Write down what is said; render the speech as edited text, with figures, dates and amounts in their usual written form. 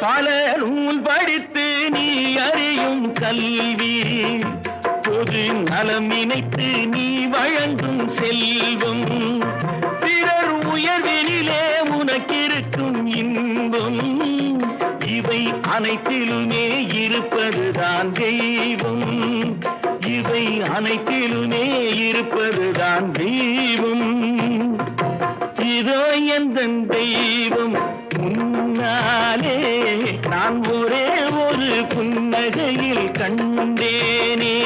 பல நூல் படித்து நீ அறியும் கல்வி, பொது நலம் நினைத்து நீ வழங்கும் செல்வம், பிறர் உயர்வினிலே உனக்கிருக்கும் இன்பம், இவை அனைத்திலுமே இருப்பதுதான் தெய்வம், இவை அனைத்திலுமே இருப்பதுதான் தெய்வம். இதோ எந்தன் தெய்வம் முன்னாலே நான் ஒரே ஒரு புன்னகையில் கண்டேனே.